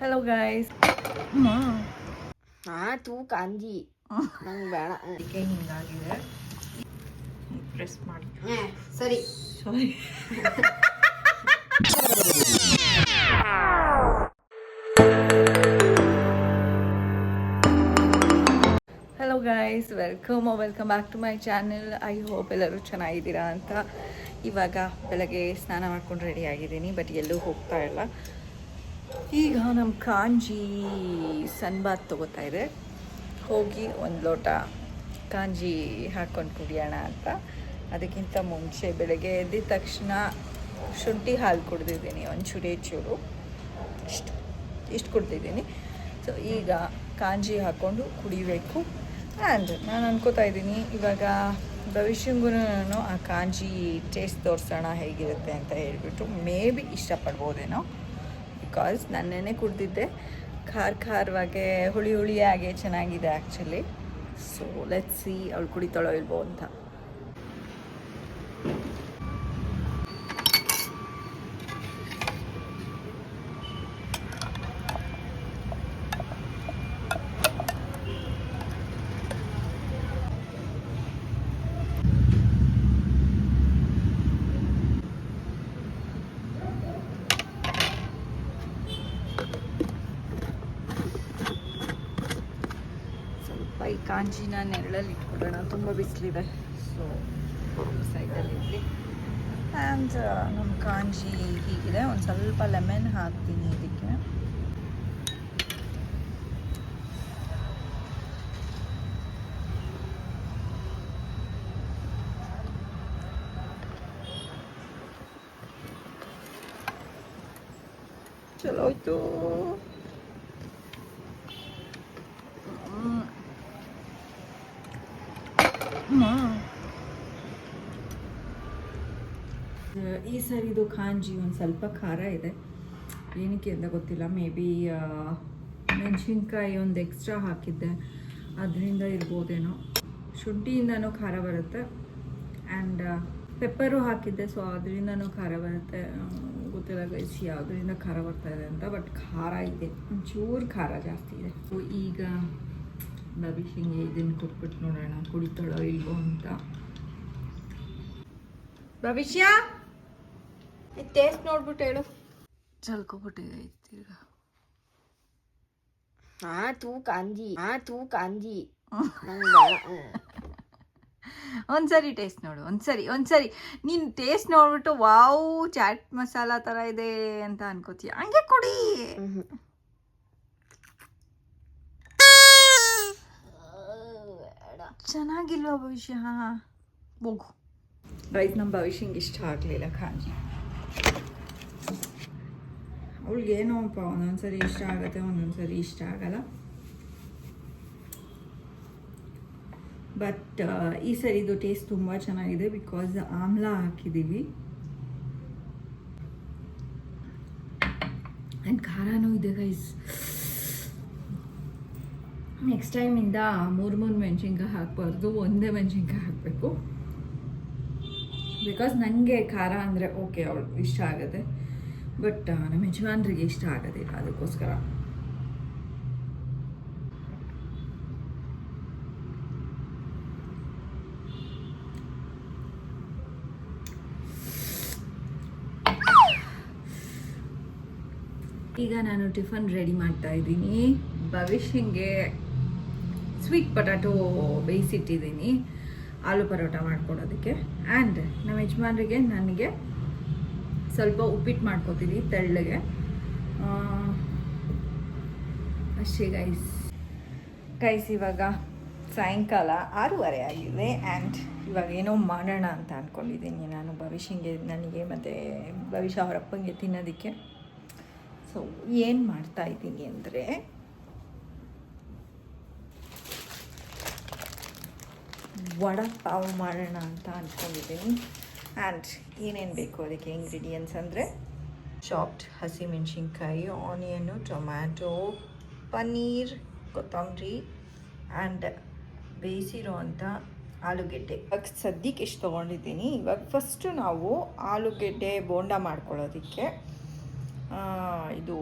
Hello guys. ತೂ kanji ನಂಗೆ ಬೇಡ. ಅದಕ್ಕೆ ಹಿಂಗಾಗಿದೆ. ಪ್ರೆಸ್ ಮಾಡಿ ಸರಿ sorry. Hello guys, welcome back to my channel. I hope ಎಲ್ಲರೂ ಚೆನ್ನಾಗಿದ್ದೀರಾ ಅಂತ. ಇವಾಗ ಬೆಳಗ್ಗೆ ಸ್ನಾನ ಮಾಡ್ಕೊಂಡು ರೆಡಿ ಆಗಿದ್ದೀನಿ, ಬಟ್ ಎಲ್ಲೂ ಹೋಗ್ತಾ ಇಲ್ಲ. ಈಗ ನಮ್ಮ ಕಾಂಜಿ ಸನ್ಬಾತ್ ತೊಗೋತಾ ಇದೆ. ಹೋಗಿ ಒಂದು ಲೋಟ ಕಾಂಜಿ ಹಾಕ್ಕೊಂಡು ಕುಡಿಯೋಣ ಅಂತ. ಅದಕ್ಕಿಂತ ಮುಂಚೆ ಬೆಳಗ್ಗೆ ಎದ್ದ ತಕ್ಷಣ ಶುಂಠಿ ಹಾಲು ಕುಡ್ದಿದ್ದೀನಿ, ಒಂದು ಚೂರು ಇಷ್ಟು ಕುಡ್ದಿದ್ದೀನಿ. ಸೊ ಈಗ ಕಾಂಜಿ ಹಾಕ್ಕೊಂಡು ಕುಡಿಬೇಕು. ಆ್ಯಂಡ್ ನಾನು ಅನ್ಕೋತಾ ಇದ್ದೀನಿ ಇವಾಗ ಭವಿಷ್ಯಂಗೂ ಆ ಕಾಂಜಿ ಟೇಸ್ಟ್ ತೋರಿಸೋಣ ಹೇಗಿರುತ್ತೆ ಅಂತ ಹೇಳಿಬಿಟ್ಟು ಮೇ ಬಿ ಇಷ್ಟಪಡ್ಬೋದೇನೋ. ಬಿಕಾಸ್ ನನ್ನೇ ಕುಡ್ದಿದ್ದೆ, ಖಾರವಾಗೆ ಹುಳಿಯಾಗೆ ಚೆನ್ನಾಗಿದೆ ಆ್ಯಕ್ಚುಲಿ. ಸೊ ಲೆಟ್ಸ್ ಸಿ ಅವಳು ಕುಡಿತಾಳೋ ಇಲ್ವೋ ಅಂತ. ಈ ಕಾಂಜಿನ ನೆರಳಲ್ಲಿ ಇಟ್ಕೊಳ್ಳೋಣ, ತುಂಬ ಬಿಸಿಲಿದೆ. ಸೊ ಸೈಡಲ್ಲಿ ಇರಲಿ. ಆ್ಯಂಡ್ ನಮ್ಮ ಕಾಂಜಿ ಹೀಗಿದೆ. ಒಂದು ಸ್ವಲ್ಪ ಲೆಮನ್ ಹಾಕ್ತೀನಿ ಇದಕ್ಕೆ. ಚಲೋ ಆಯ್ತು. ಈ ಸರಿದು ಕಾಂಜಿ ಒಂದು ಸ್ವಲ್ಪ ಖಾರ ಇದೆ. ಏನಕ್ಕೆ ಅಂತ ಗೊತ್ತಿಲ್ಲ. ಮೇ ಬಿ ಮೆಣಸಿನ್ಕಾಯಿ ಒಂದು ಎಕ್ಸ್ಟ್ರಾ ಹಾಕಿದ್ದೆ, ಅದರಿಂದ ಇರ್ಬೋದೇನೋ. ಶುಂಠಿಯಿಂದನೂ ಖಾರ ಬರುತ್ತೆ ಆ್ಯಂಡ್ ಪೆಪ್ಪರು ಹಾಕಿದ್ದೆ, ಸೊ ಅದರಿಂದನೂ ಖಾರ ಬರುತ್ತೆ. ಗೊತ್ತಿಲ್ಲ ಗೈಸ್ ಯಾವುದರಿಂದ ಖಾರ ಬರ್ತಾಯಿದೆ ಅಂತ, ಬಟ್ ಖಾರ ಇದೆ, ಒಂಚೂರು ಖಾರ ಜಾಸ್ತಿ ಇದೆ. ಸೊ ಈಗ ಭವಿಷ್ಯಂಗೆ ಇದನ್ನು ಕೊಟ್ಬಿಟ್ಟು ನೋಡೋಣ ಕುಡಿತಾಳೋ ಇಲ್ವೋ ಅಂತ. ಭವಿಷ್ಯ ಟೇಸ್ಟ್ ನೋಡ್ಬಿಟ್ಟು ಹೇಳು. ಚಲ್ಕೊಬಿಟ್ಟಿದೆ ಈಗ. ತೂ ಕಾಂಜಿ ಒಂದ್ಸರಿ ಟೇಸ್ಟ್ ನೋಡು. ಒಂದ್ಸರಿ ನೀನು ಟೇಸ್ಟ್ ನೋಡ್ಬಿಟ್ಟು ವಾವ್ ಚಾಟ್ ಮಸಾಲ ಥರ ಇದೆ ಅಂತ ಅನ್ಕೋತೀಯ. ಹಂಗೆ ಕುಡಿ. ಚೆನ್ನಾಗಿಲ್ವಾ ಭವಿಷ್ಯ? ಹೋಗು. ರೈಸ್ ನಮ್ಮ ಭವಿಷ್ಯಂಗೆ ಇಷ್ಟ ಆಗಲಿಲ್ಲ ಕಾಂಜಿ. ಅವಳಿಗೇನೋಪ್ಪ ಒಂದೊಂದ್ಸರಿ ಇಷ್ಟ ಆಗುತ್ತೆ, ಒಂದೊಂದ್ಸರಿ ಇಷ್ಟ ಆಗಲ್ಲ. ಬಟ್ ಈ ಸರಿದು ಟೇಸ್ಟ್ ತುಂಬ ಚೆನ್ನಾಗಿದೆ ಬಿಕಾಸ್ ಆಮ್ಲ ಹಾಕಿದ್ದೀವಿ ಆ್ಯಂಡ್ ಖಾರನೂ ಇದೆ ಗೈಸ್. ನೆಕ್ಸ್ಟ್ ಟೈಮಿಂದ ಮೂರು ಮೆಣಸಿನ್ಕಾಯಿ ಹಾಕಬಾರ್ದು, ಒಂದೇ ಮೆಣಸಿನ್ಕಾಯಿ ಹಾಕಬೇಕು. ಬಿಕಾಸ್ ನನಗೆ ಖಾರ ಅಂದರೆ ಓಕೆ, ಅವಳು ಇಷ್ಟ ಆಗುತ್ತೆ, ಬಟ್ ನಮ್ಮ ಯಜಮಾನ್ರಿಗೆ ಇಷ್ಟ ಆಗೋದಿಲ್ಲ. ಅದಕ್ಕೋಸ್ಕರ ಈಗ ನಾನು ಟಿಫನ್ ರೆಡಿ ಮಾಡ್ತಾ ಇದ್ದೀನಿ. ಭವಿಷ್ಯಂಗೆ ಸ್ವೀಟ್ ಪೊಟ್ಯಾಟೊ ಬೇಯಿಸಿಟ್ಟಿದ್ದೀನಿ, ಆಲೂ ಪರೋಟ ಮಾಡ್ಕೊಡೋದಕ್ಕೆ. ಆ್ಯಂಡ್ ನಮ್ಮ ಯಜಮಾನ್ರಿಗೆ ನನಗೆ ಸ್ವಲ್ಪ ಉಪ್ಪಿಟ್ಟು ಮಾಡ್ಕೊತೀವಿ ತೆಳ್ಳಗೆ. ಅಷ್ಟೇ ಗೈಸ್ ಇವಾಗ ಸಾಯಂಕಾಲ 6:30 ಆಗಿದೆ. ಆ್ಯಂಡ್ ಇವಾಗ ಏನೋ ಮಾಡೋಣ ಅಂತ ಅಂದ್ಕೊಂಡಿದ್ದೀನಿ ನಾನು ಭವಿಷ್ಯಂಗೆ, ನನಗೆ ಮತ್ತು ಭವಿಷ್ಯ ಅವರಪ್ಪಂಗೆ ತಿನ್ನೋದಕ್ಕೆ. ಸೊ ಏನು ಮಾಡ್ತಾ ಇದ್ದೀನಿ ಅಂದರೆ ವಡಾ ಪಾವ್ ಮಾಡೋಣ ಅಂತ ಅಂದ್ಕೊಂಡಿದ್ದೀನಿ. ಆ್ಯಂಡ್ ಏನೇನು ಬೇಕು ಅದಕ್ಕೆ ಇಂಗ್ರೀಡಿಯೆಂಟ್ಸ್ ಅಂದರೆ ಚಾಪ್ಡ್ ಹಸಿಮೆಣಸಿನ್ಕಾಯಿ, ಆನಿಯನ್ನು, ಟೊಮ್ಯಾಟೊ, ಪನ್ನೀರ್, ಕೊತ್ತಂಬರಿ ಆ್ಯಂಡ್ ಬೇಯಿಸಿರೋ ಅಂಥ ಆಲೂಗೆಡ್ಡೆ. ಇವಾಗ ಸದ್ಯಕ್ಕೆ ಎಷ್ಟು ತೊಗೊಂಡಿದ್ದೀನಿ. ಇವಾಗ ಫಸ್ಟು ನಾವು ಆಲೂಗೆಡ್ಡೆ ಬೋಂಡ ಮಾಡ್ಕೊಳ್ಳೋದಕ್ಕೆ ಇದು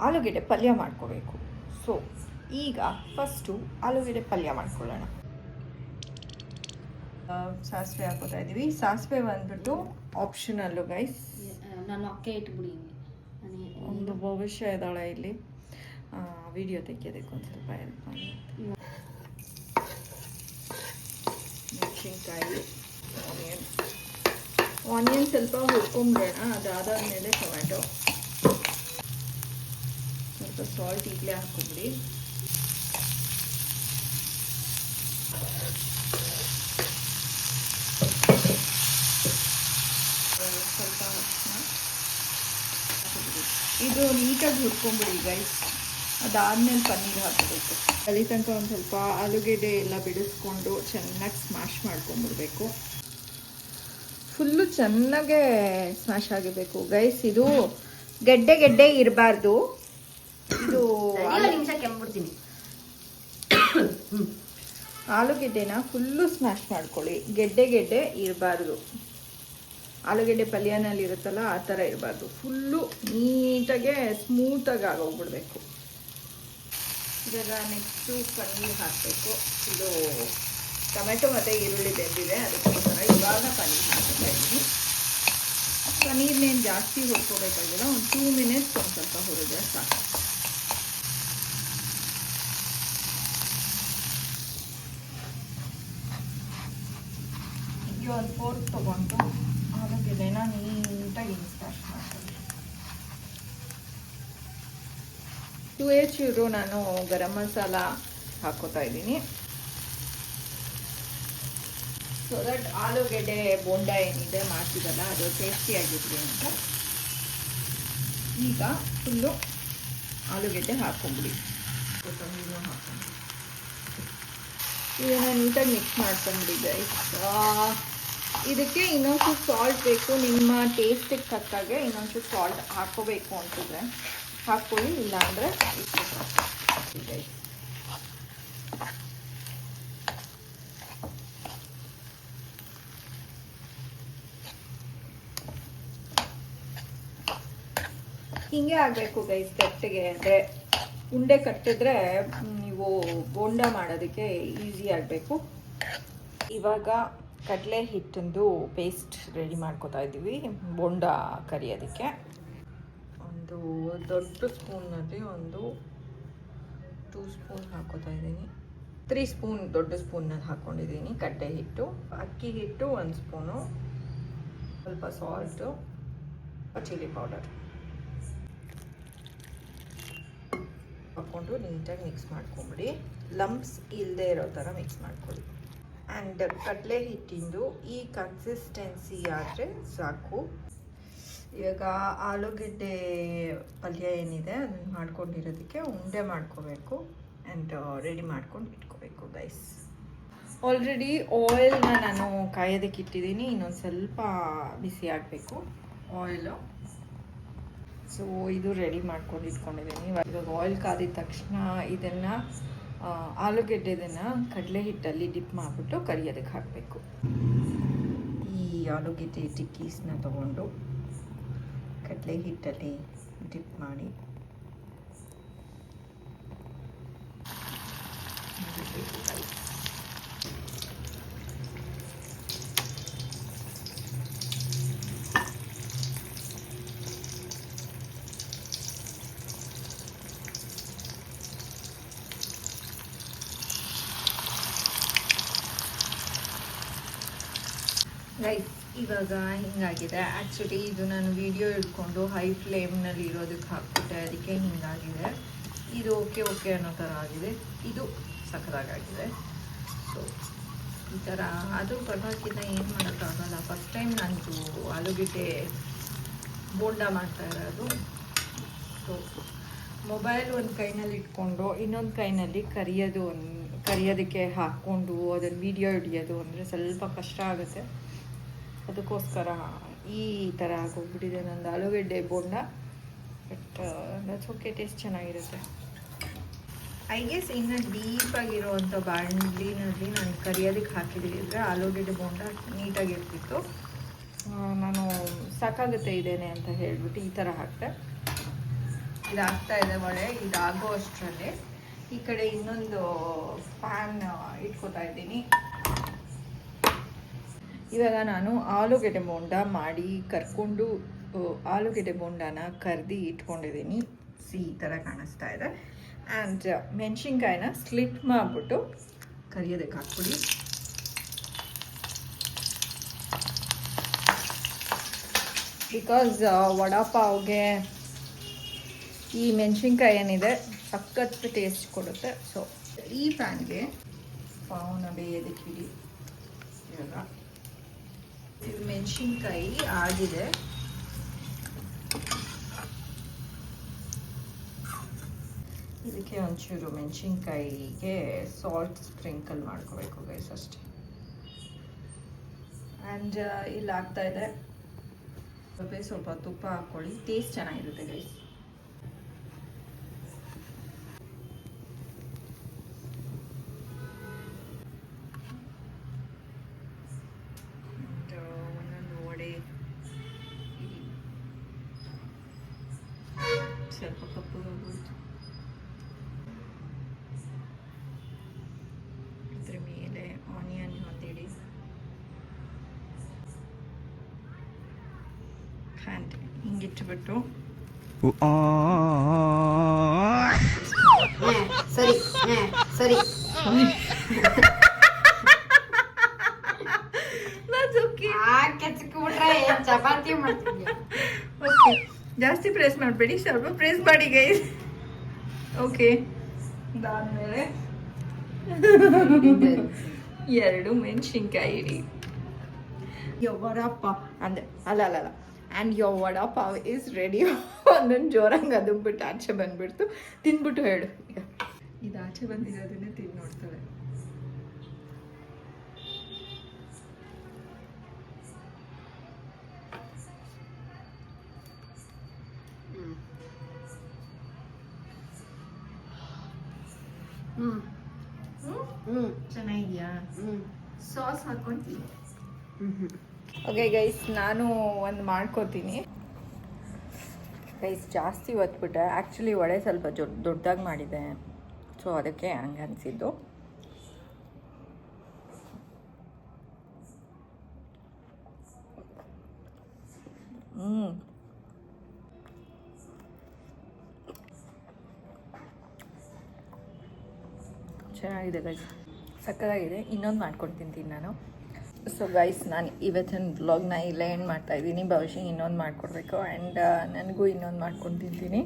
ಆಲೂಗೆಡ್ಡೆ ಪಲ್ಯ ಮಾಡ್ಕೋಬೇಕು. ಸೊ ಈಗ ಫಸ್ಟು ಆಲೂಗೆಡ್ಡೆ ಪಲ್ಯ ಮಾಡ್ಕೊಳ್ಳೋಣ. ಸಾಸಿವೆ ಹಾಕೋತಾ ಇದ್ದೀವಿ. ಸಾಸಿವೆ ಬಂದ್ಬಿಟ್ಟು ಆಪ್ಷನಲ್ಲು ಗೈಸ್. ನಾನು ಅಕ್ಕೆ ಇಟ್ಬಿಡಿ. ಒಂದು ಭವಿಷ್ಯ ಇದ್ದಾಳೆ ಇಲ್ಲಿ, ವಿಡಿಯೋ ತೆಗೆಯೋದಕ್ಕೆ ಒಂದು ಸ್ವಲ್ಪ ಹೆಲ್ಪ್ ಮಾಡಿ. ಮೆಣಸಿನ್ಕಾಯಿ, ಆನಿಯನ್ ಸ್ವಲ್ಪ ಹುರ್ಕೊಂಬಿಡೋಣ. ಅದಾದಾದ್ಮೇಲೆ ಟೊಮ್ಯಾಟೊ, ಸ್ವಲ್ಪ ಸಾಲ್ಟ್ ಈಗಲೇ ಹಾಕ್ಕೊಂಬಿಡಿ. ಸ್ವಲ್ಪ ಇದು ನೀಟಾಗಿ ಹುರ್ಕೊಂಬಿಡಿ ಗೈಸ್. ಅದಾದ್ಮೇಲೆ ಪನ್ನೀರ್ ಹಾಕಬೇಕು. ಅಲ್ಲಿ ತನಕ ಒಂದು ಸ್ವಲ್ಪ ಆಲೂಗೆಡ್ಡೆ ಎಲ್ಲ ಬಿಡಿಸ್ಕೊಂಡು ಚೆನ್ನಾಗಿ ಸ್ಮ್ಯಾಶ್ ಮಾಡ್ಕೊಂಡ್ಬಿಡ್ಬೇಕು. ಫುಲ್ಲು ಚೆನ್ನಾಗೇ ಸ್ಮ್ಯಾಶ್ ಆಗಿರಬೇಕು ಗೈಸ್. ಇದು ಗೆಡ್ಡೆ ಗೆಡ್ಡೆ ಇರಬಾರ್ದು. ಇದು ನಿಮಿಷ ಕೆಂಬಿಡ್ತೀನಿ. ಆಲೂಗೆಡ್ಡೆನ ಫುಲ್ಲು ಸ್ಮ್ಯಾಶ್ ಮಾಡ್ಕೊಳ್ಳಿ. ಗೆಡ್ಡೆ ಗೆಡ್ಡೆ ಇರಬಾರ್ದು. ಆಲೂಗೆಡ್ಡೆ ಪಲ್ಯನಲ್ಲಿ ಇರುತ್ತಲ್ಲ ಆ ಥರ ಇರಬಾರ್ದು. ಫುಲ್ಲು ನೀಟಾಗೆ ಸ್ಮೂತಾಗಿ ಆಗೋಗ್ಬಿಡ್ಬೇಕು. ಇವಾಗ ನೆಕ್ಸ್ಟು ಪನ್ನೀರ್ ಹಾಕಬೇಕು. ಇದು ಟೊಮೆಟೊ ಮತ್ತು ಈರುಳ್ಳಿ ಬೆಂದಿದೆ, ಅದಕ್ಕೋಸ್ಕರ ಇವಾಗ ಪನ್ನೀರ್ ಹಾಕ್ತಾ ಇದ್ದೀನಿ. ಪನ್ನೀರ್ನೇನು ಜಾಸ್ತಿ ಹುರ್ಕೋಬೇಕಾಗಿಲ್ಲ, ಒಂದು 2 ಮಿನಿಟ್ಸ್ ಒಂದು ಸ್ವಲ್ಪ ಹುರಿದ್ರೆ ಸಾಕು. ಈಗ ಒಂದು ಫೋರ್ಕ್ ತೊಗೊಂಡು ಆಲೂಗೆಡ್ಡೆನ ನೀಟಾಗಿ ಸ್ಮ್ಯಾಶ್ ಮಾಡ್ತೀನಿ. 2 ಚೂರು ನಾನು ಗರಂ ಮಸಾಲ ಹಾಕೋತಾ ಇದ್ದೀನಿ. ಸೊ ದಟ್ ಆಲೂಗೆಡ್ಡೆ ಬೋಂಡ ಏನಿದೆ ಮಾಡ್ತಿದ್ದಲ್ಲ ಅದು ಟೇಸ್ಟಿಯಾಗಿರಲಿ ಅಂತ. ಈಗ ಫುಲ್ಲು ಆಲೂಗೆಡ್ಡೆ ಹಾಕ್ಕೊಂಬಿಡಿ. ಕೊತ್ತಂಬರಿನೂ ಹಾಕ್ಕೊಂಬಿಡಿ. ಇದನ್ನು ನೀಟಾಗಿ ಮಿಕ್ಸ್ ಮಾಡ್ಕೊಂಬಿಡಿ ಗೈಸ್. ಇದಕ್ಕೆ ಇನ್ನೊಂದು ಸಾಲ್ಟ್ ಬೇಕು. ನಿಮ್ಮ ಟೇಸ್ಟಿಗೆ ತಕ್ಕಾಗೆ ಇನ್ನೊಂದು ಸಾಲ್ಟ್ ಹಾಕ್ಕೋಬೇಕು ಅಂತಿದ್ರೆ ಹಾಕ್ಕೊಳ್ಳಿ, ಇಲ್ಲಾಂದರೆ ಗೈಸ್. ಹಿಂಗೆ ಆಗಬೇಕು ಗೈಸ್. ಗಟ್ಟಿಗೆ ಅಂದರೆ ಉಂಡೆ ಕಟ್ಟಿದ್ರೆ ನೀವು ಬೋಂಡ ಮಾಡೋದಕ್ಕೆ ಈಸಿ ಆಗಬೇಕು. ಇವಾಗ ಕಡಲೆ ಹಿಟ್ಟಂದು ಪೇಸ್ಟ್ ರೆಡಿ ಮಾಡ್ಕೊತಾ ಇದ್ದೀವಿ ಬೋಂಡ ಕರಿಯೋದಕ್ಕೆ. ಒಂದು ದೊಡ್ಡ ಸ್ಪೂನಲ್ಲಿ ಒಂದು 2 ಸ್ಪೂನ್ ಹಾಕೋತಾ ಇದ್ದೀನಿ. 3 ಸ್ಪೂನ್ ದೊಡ್ಡ ಸ್ಪೂನಲ್ಲಿ ಹಾಕ್ಕೊಂಡಿದ್ದೀನಿ ಕಡಲೆ ಹಿಟ್ಟು. ಅಕ್ಕಿ ಹಿಟ್ಟು 1 ಸ್ಪೂನು, ಸ್ವಲ್ಪ ಸಾಲ್ಟು, ಚಿಲ್ಲಿ ಪೌಡರ್ ಹಾಕ್ಕೊಂಡು ನೀಟಾಗಿ ಮಿಕ್ಸ್ ಮಾಡ್ಕೊಂಬಿಡಿ. ಲಂಪ್ಸ್ ಇಲ್ಲದೆ ಇರೋ ಥರ ಮಿಕ್ಸ್ ಮಾಡ್ಕೊಳ್ಳಿ. ಆ್ಯಂಡ್ ಕಡಲೆ ಹಿಟ್ಟಿಂದು ಈ ಕನ್ಸಿಸ್ಟೆನ್ಸಿ ಆದರೆ ಸಾಕು. ಇವಾಗ ಆಲೂಗೆಡ್ಡೆ ಪಲ್ಯ ಏನಿದೆ ಅದನ್ನು ಮಾಡ್ಕೊಂಡಿರೋದಕ್ಕೆ ಉಂಡೆ ಮಾಡ್ಕೋಬೇಕು ಆ್ಯಂಡ್ ರೆಡಿ ಮಾಡ್ಕೊಂಡು ಇಟ್ಕೋಬೇಕು ಗೈಸ್. ಆಲ್ರೆಡಿ ಆಯಿಲ್ನ ನಾನು ಕಾಯೋದಕ್ಕೆ ಇಟ್ಟಿದ್ದೀನಿ. ಇನ್ನೊಂದು ಸ್ವಲ್ಪ ಬಿಸಿ ಆಗಬೇಕು ಆಯಿಲು. ಸೊ ಇದು ರೆಡಿ ಮಾಡ್ಕೊಂಡು ಇಟ್ಕೊಂಡಿದ್ದೀನಿ. ಇವಾಗ ಆಯಿಲ್ ಕಾದಿದ ತಕ್ಷಣ ಇದನ್ನು ಆಲೂಗೆಡ್ಡೆದನ್ನು ಕಡಲೆ ಹಿಟ್ಟಲ್ಲಿ ಡಿಪ್ ಮಾಡಿಬಿಟ್ಟು ಕರಿಯೋದಕ್ಕೆ ಹಾಕಬೇಕು. ಈ ಆಲೂಗೆಡ್ಡೆ ಟಿಕ್ಕೀಸ್ನ ತಗೊಂಡು ಕಡಲೆ ಹಿಟ್ಟಲ್ಲಿ ಡಿಪ್ ಮಾಡಿ ರೈಸ್. ಇವಾಗ ಹಿಂಗಾಗಿದೆ. ಆ್ಯಕ್ಚುಲಿ ಇದು ನಾನು ವಿಡಿಯೋ ಇಟ್ಕೊಂಡು ಹೈ ಫ್ಲೇಮ್ನಲ್ಲಿ ಇರೋದಕ್ಕೆ ಹಾಕ್ಬಿಟ್ಟೆ, ಅದಕ್ಕೆ ಹಿಂಗಾಗಿದೆ. ಇದು ಓಕೆ ಓಕೆ ಅನ್ನೋ ಥರ ಆಗಿದೆ. ಇದು ಸಕ್ಕತ್ತಾಗಿದೆ. ಸೊ ಈ ಥರ ಅದು ಪರವಾಗಿಲ್ಲ, ಏನು ಮಾಡೋಕ್ಕಾಗಲ್ಲ. ಫಸ್ಟ್ ಟೈಮ್ ನಾನು ಆಲೂಗೆಡ್ಡೆ ಬೋಂಡ ಮಾಡ್ತಾ ಇರೋದು. ಸೊ ಮೊಬೈಲ್ ಒಂದು ಕೈನಲ್ಲಿ ಇಟ್ಕೊಂಡು ಇನ್ನೊಂದು ಕೈನಲ್ಲಿ ಕರಿಯೋದಕ್ಕೆ ಹಾಕ್ಕೊಂಡು ಅದನ್ನು ವಿಡಿಯೋ ಹಿಡಿಯೋದು ಅಂದರೆ ಸ್ವಲ್ಪ ಕಷ್ಟ ಆಗುತ್ತೆ. ಅದಕ್ಕೋಸ್ಕರ ಈ ಥರ ಆಗೋಗ್ಬಿಟ್ಟಿದೆ ನಂದು ಆಲೂಗೆಡ್ಡೆ bonda. But that's okay, taste ಚೆನ್ನಾಗಿರುತ್ತೆ. ಐ ಗೆಸ್ ಇನ್ನು ಡೀಪಾಗಿರೋವಂಥ ಬಾಣಲಿನಲ್ಲಿ ನಾನು ಕರಿಯೋದಕ್ಕೆ ಹಾಕಿದ್ರೆ ಆಲೂಗೆಡ್ಡೆ ಬೋಂಡ ನೀಟಾಗಿರ್ತಿತ್ತು. ನಾನು ಸಾಕಾಗುತ್ತೆ ಇದೇನೆ ಅಂತ ಹೇಳಿಬಿಟ್ಟು ಈ ಥರ ಹಾಕಿದೆ. ಇದಾಗ್ತಾ ಇದೆ ವಡೆ. ಇದಾಗೋ ಅಷ್ಟರಲ್ಲಿ ಈ ಕಡೆ ಇನ್ನೊಂದು ಪ್ಯಾನ್ ಇಟ್ಕೋತಾ ಇದ್ದೀನಿ. ಇವಾಗ ನಾನು ಆಲೂಗೆಡ್ಡೆ ಬೋಂಡ ಮಾಡಿ ಕರ್ಕೊಂಡು ಆಲೂಗೆಡ್ಡೆ ಬೋಂಡನ ಕರ್ದು ಇಟ್ಕೊಂಡಿದ್ದೀನಿ. ಈ ಥರ ಕಾಣಿಸ್ತಾ ಇದೆ. ಆ್ಯಂಡ್ ಮೆಣಸಿನ್ಕಾಯಿನ ಸ್ಲಿಟ್ ಮಾಡಿಬಿಟ್ಟು ಕರಿಯೋದಕ್ಕೆ ಹಾಕ್ಬಿಡಿ. ಬಿಕಾಸ್ ವಡಾಪಾವ್ಗೆ ಈ ಮೆಣಸಿನ್ಕಾಯಿ ಏನಿದೆ ಸಖತ್ ಟೇಸ್ಟ್ ಕೊಡುತ್ತೆ. ಸೊ ಈ ಪ್ಯಾನ್ಗೆ ಪಾವನ್ನ ಬೇಯೋದಕ್ಕಿಡಿ. ಇವಾಗ ಇದು ಮೆಣಸಿನ್ಕಾಯಿ ಆಗಿದೆ. ಇದಕ್ಕೆ ಒಂಚೂರು ಮೆಣಸಿನ್ಕಾಯಿಗೆ ಸಾಲ್ಟ್ ಸ್ಪ್ರಿಂಕಲ್ ಮಾಡ್ಕೋಬೇಕು ಗೈಸ್ ಅಷ್ಟೇ. ಆ್ಯಂಡ್ ಇಲ್ಲಿ ಆಗ್ತಾ ಇದೆ. ಸ್ವಲ್ಪ ತುಪ್ಪ ಹಾಕ್ಕೊಳ್ಳಿ, ಟೇಸ್ಟ್ ಚೆನ್ನಾಗಿರುತ್ತೆ ಗೈಸ್. ಒಂದೊಂದು ವಡೆ ಸ್ವಲ್ಪ ಕಪ್ಪಗಾಗ್ಬಿಡ್ತು. ಇದ್ರ ಮೇಲೆ ಆನಿಯನ್ ಒಂದಿಡಿ. ಹ್ಯಾಂಡ್ ಹಿಂಗಿಟ್ಬಿಟ್ಟು ಸರಿ ಸರಿ ಚಪಾತಿ ಮಾಡ್ತಿದ್ಯ. ಓಕೆ, ಜಾಸ್ತಿ ಪ್ರೆಸ್ ಮಾಡಬೇಡಿ, ಸ್ವಲ್ಪ ಪ್ರೆಸ್ ಮಾಡಿ ಗೈಸ್. ಓಕೆ, ಅದಾದ್ಮೇಲೆ 2 ಮೆಣಸಿನ್ಕಾಯಿ ಇಡಿ. ವಡಾಪಾವ್ ಅಂದೆ ಅಲ್ಲ and your vada pav is ready. ಒಂದೊಂದು ಜೋರಂಗೆ ಅದನ್ಬಿಟ್ಟು ಆಚೆ ಬಂದ್ಬಿಡ್ತು. ತಿಂದ್ಬಿಟ್ಟು ಹೇಳು. ಈಗ ಇದು ಆಚೆ ಬಂದಿರೋದನ್ನೇ ತಿಂದು ನೋಡ್ತವೆ. ಚೆನ್ನಾಗಿದ್ಯಾ? ಸಾಸ್ ಹಾಕ್ಕೊಂತೀನಿ. ಓಕೆ ಗೈಸ್, ನಾನು ಒಂದು ಮಾಡ್ಕೋತೀನಿ ಗೈಸ್. ಜಾಸ್ತಿ ಒತ್ಬಿಟ್ಟೆ. ಆ್ಯಕ್ಚುಲಿ ವಡೆ ಸ್ವಲ್ಪ ದೊಡ್ಡದಾಗಿ ಮಾಡಿದೆ, ಸೊ ಅದಕ್ಕೆ ಹಂಗೆ ಅನಿಸಿದ್ದು. ಚೆನ್ನಾಗಿದೆ ಗೈಸ್, ಸಕ್ಕತ್ತಾಗಿದೆ. ಇನ್ನೊಂದು ಮಾಡ್ಕೊಂಡು ತಿಂತೀನಿ ನಾನು. ಸೊ ಗೈಸ್, ನಾನು ಇವತ್ತಿನ ವ್ಲಾಗ್ನ ಇಲ್ಲೇ ಎಂಡ್ ಮಾಡ್ತಾಯಿದ್ದೀನಿ. ಭವಿಷ್ಯ ಇನ್ನೊಂದು ಮಾಡಿಕೊಡ್ಬೇಕು. ಆ್ಯಂಡ್ ನನಗೂ ಇನ್ನೊಂದು ಮಾಡ್ಕೊಂಡು ತಿಂತೀನಿ.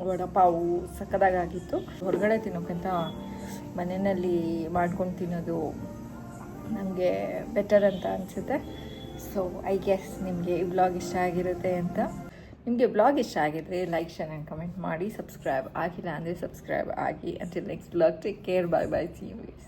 ವಡಪಾವು ಸಕ್ಕತ್ತಾಗಿತ್ತು. ಹೊರಗಡೆ ತಿನ್ನೋಕ್ಕಿಂತ ಮನೆಯಲ್ಲಿ ಮಾಡ್ಕೊಂಡು ತಿನ್ನೋದು ನನಗೆ ಬೆಟರ್ ಅಂತ ಅನಿಸುತ್ತೆ. ಸೊ ಐ ಗೆಸ್ ನಿಮಗೆ ಈ ವ್ಲಾಗ್ ಇಷ್ಟ ಆಗಿರುತ್ತೆ ಅಂತ. ನಿಮಗೆ ಬ್ಲಾಗ್ ಇಷ್ಟ ಆಗಿದ್ರೆ ಲೈಕ್, ಶೇರ್ ಆ್ಯಂಡ್ ಕಮೆಂಟ್ ಮಾಡಿ. ಸಬ್ಸ್ಕ್ರೈಬ್ ಆಗಿಲ್ಲ ಅಂದರೆ ಸಬ್ಸ್ಕ್ರೈಬ್ ಆಗಿ. Until next vlog, take care, bye bye, see you guys.